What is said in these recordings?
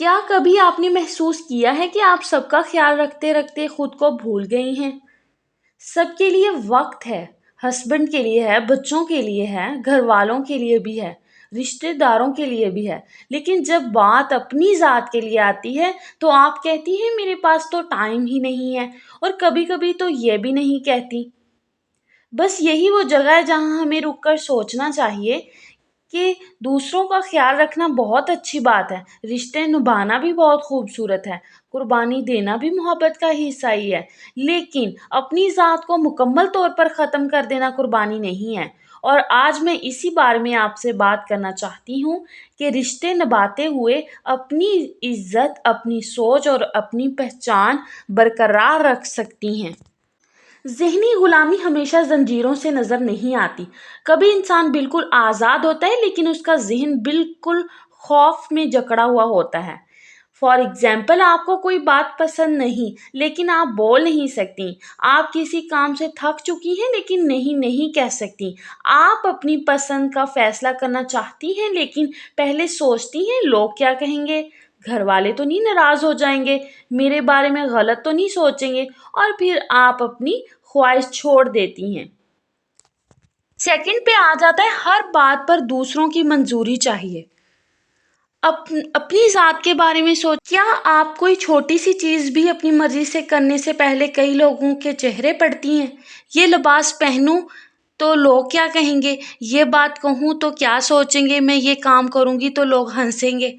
کیا کبھی آپ نے محسوس کیا ہے کہ آپ سب کا خیال رکھتے رکھتے خود کو بھول گئی ہیں؟ سب کے لیے وقت ہے، ہسبینڈ کے لیے ہے، بچوں کے لیے ہے، گھر والوں کے لیے بھی ہے، رشتہ داروں کے لیے بھی ہے، لیکن جب بات اپنی ذات کے لیے آتی ہے تو آپ کہتی ہیں میرے پاس تو ٹائم ہی نہیں ہے، اور کبھی کبھی تو یہ بھی نہیں کہتی۔ بس یہی وہ جگہ ہے جہاں ہمیں رک کر سوچنا چاہیے کہ دوسروں کا خیال رکھنا بہت اچھی بات ہے، رشتے نبھانا بھی بہت خوبصورت ہے، قربانی دینا بھی محبت کا حصہ ہی ہے، لیکن اپنی ذات کو مکمل طور پر ختم کر دینا قربانی نہیں ہے۔ اور آج میں اسی بارے میں آپ سے بات کرنا چاہتی ہوں کہ رشتے نبھاتے ہوئے اپنی عزت، اپنی سوچ اور اپنی پہچان برقرار رکھ سکتی ہیں۔ ذہنی غلامی ہمیشہ زنجیروں سے نظر نہیں آتی۔ کبھی انسان بالکل آزاد ہوتا ہے لیکن اس کا ذہن بالکل خوف میں جکڑا ہوا ہوتا ہے۔ فار ایگزامپل، آپ کو کوئی بات پسند نہیں لیکن آپ بول نہیں سکتی۔ آپ کسی کام سے تھک چکی ہیں لیکن نہیں کہہ سکتی۔ آپ اپنی پسند کا فیصلہ کرنا چاہتی ہیں لیکن پہلے سوچتی ہیں لوگ کیا کہیں گے، گھر والے تو نہیں ناراض ہو جائیں گے، میرے بارے میں غلط تو نہیں سوچیں گے، اور پھر آپ اپنی خواہش چھوڑ دیتی ہیں۔ سیکنڈ پہ آ جاتا ہے ہر بات پر دوسروں کی منظوری چاہیے۔ اپنی ذات کے بارے میں سوچ، کیا آپ کوئی چھوٹی سی چیز بھی اپنی مرضی سے کرنے سے پہلے کئی لوگوں کے چہرے پڑھتی ہیں؟ یہ لباس پہنوں تو لوگ کیا کہیں گے، یہ بات کہوں تو کیا سوچیں گے، میں یہ کام کروں گی تو لوگ ہنسیں گے،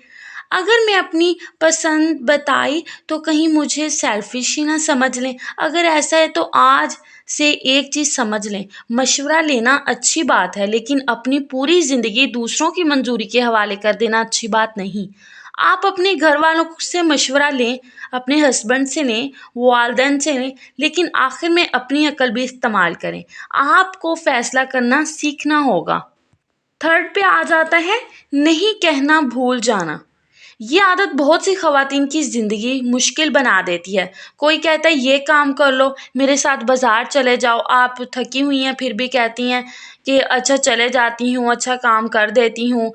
اگر میں اپنی پسند بتائی تو کہیں مجھے سیلفش ہی نہ سمجھ لیں۔ اگر ایسا ہے تو آج سے ایک چیز سمجھ لیں، مشورہ لینا اچھی بات ہے لیکن اپنی پوری زندگی دوسروں کی منظوری کے حوالے کر دینا اچھی بات نہیں۔ آپ اپنے گھر والوں سے مشورہ لیں، اپنے ہسبینڈ سے لیں، والدین سے لیں، لیکن آخر میں اپنی عقل بھی استعمال کریں۔ آپ کو فیصلہ کرنا سیکھنا ہوگا۔ تھرڈ پہ آ جاتا ہے نہیں کہنا بھول جانا۔ یہ عادت بہت سی خواتین کی زندگی مشکل بنا دیتی ہے۔ کوئی کہتا ہے یہ کام کر لو، میرے ساتھ بازار چلے جاؤ، آپ تھکی ہوئی ہیں پھر بھی کہتی ہیں کہ اچھا چلے جاتی ہوں، اچھا کام کر دیتی ہوں،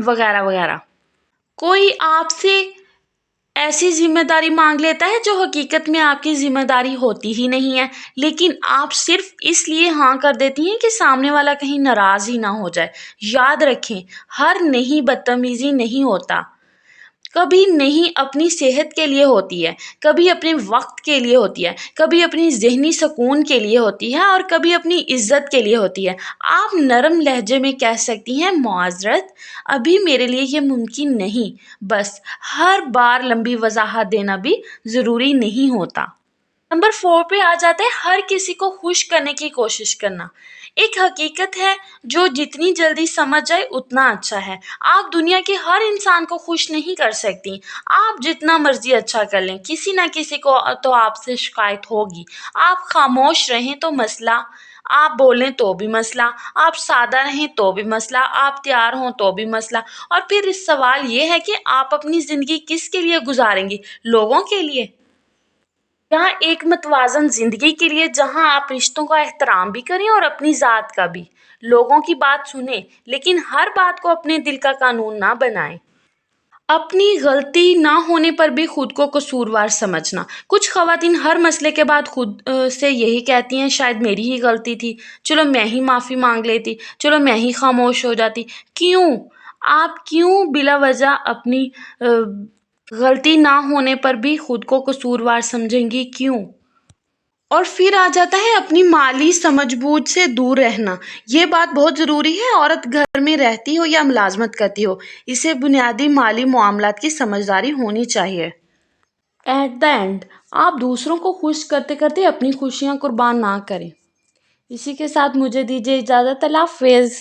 وغیرہ وغیرہ۔ کوئی آپ سے ایسی ذمہ داری مانگ لیتا ہے جو حقیقت میں آپ کی ذمہ داری ہوتی ہی نہیں ہے، لیکن آپ صرف اس لیے ہاں کر دیتی ہیں کہ سامنے والا کہیں ناراض ہی نہ ہو جائے۔ یاد رکھیں، ہر نہیں بدتمیزی نہیں ہوتا، کبھی نہیں اپنی صحت کے لیے ہوتی ہے، کبھی اپنے وقت کے لیے ہوتی ہے، کبھی اپنی ذہنی سکون کے لیے ہوتی ہے، اور کبھی اپنی عزت کے لیے ہوتی ہے۔ آپ نرم لہجے میں کہہ سکتی ہیں معذرت، ابھی میرے لیے یہ ممکن نہیں۔ بس ہر بار لمبی وضاحت دینا بھی ضروری نہیں ہوتا۔ نمبر 4 پہ آ جاتا ہے ہر کسی کو خوش کرنے کی کوشش کرنا۔ ایک حقیقت ہے جو جتنی جلدی سمجھ جائے اتنا اچھا ہے۔ آپ دنیا کے ہر انسان کو خوش نہیں کر سکتی۔ آپ جتنا مرضی اچھا کر لیں، کسی نہ کسی کو تو آپ سے شکایت ہوگی۔ آپ خاموش رہیں تو مسئلہ، آپ بولیں تو بھی مسئلہ، آپ سادہ رہیں تو بھی مسئلہ، آپ تیار ہوں تو بھی مسئلہ۔ اور پھر سوال یہ ہے کہ آپ اپنی زندگی کس کے لیے گزاریں گی؟ لوگوں کے لیے؟ یہاں ایک متوازن زندگی کے لیے جہاں آپ رشتوں کا احترام بھی کریں اور اپنی ذات کا بھی؟ لوگوں کی بات سنیں لیکن ہر بات کو اپنے دل کا قانون نہ بنائیں۔ اپنی غلطی نہ ہونے پر بھی خود کو قصوروار سمجھنا۔ کچھ خواتین ہر مسئلے کے بعد خود سے یہی کہتی ہیں شاید میری ہی غلطی تھی، چلو میں ہی معافی مانگ لیتی، چلو میں ہی خاموش ہو جاتی۔ کیوں؟ آپ کیوں بلا وجہ اپنی غلطی نہ ہونے پر بھی خود کو قصوروار سمجھیں گی؟ کیوں؟ اور پھر آ جاتا ہے اپنی مالی سمجھ بوجھ سے دور رہنا۔ یہ بات بہت ضروری ہے، عورت گھر میں رہتی ہو یا ملازمت کرتی ہو، اسے بنیادی مالی معاملات کی سمجھداری ہونی چاہیے۔ ایٹ دا اینڈ، آپ دوسروں کو خوش کرتے کرتے اپنی خوشیاں قربان نہ کریں۔ اسی کے ساتھ مجھے دیجیے اجازت۔ اللہ حافظ۔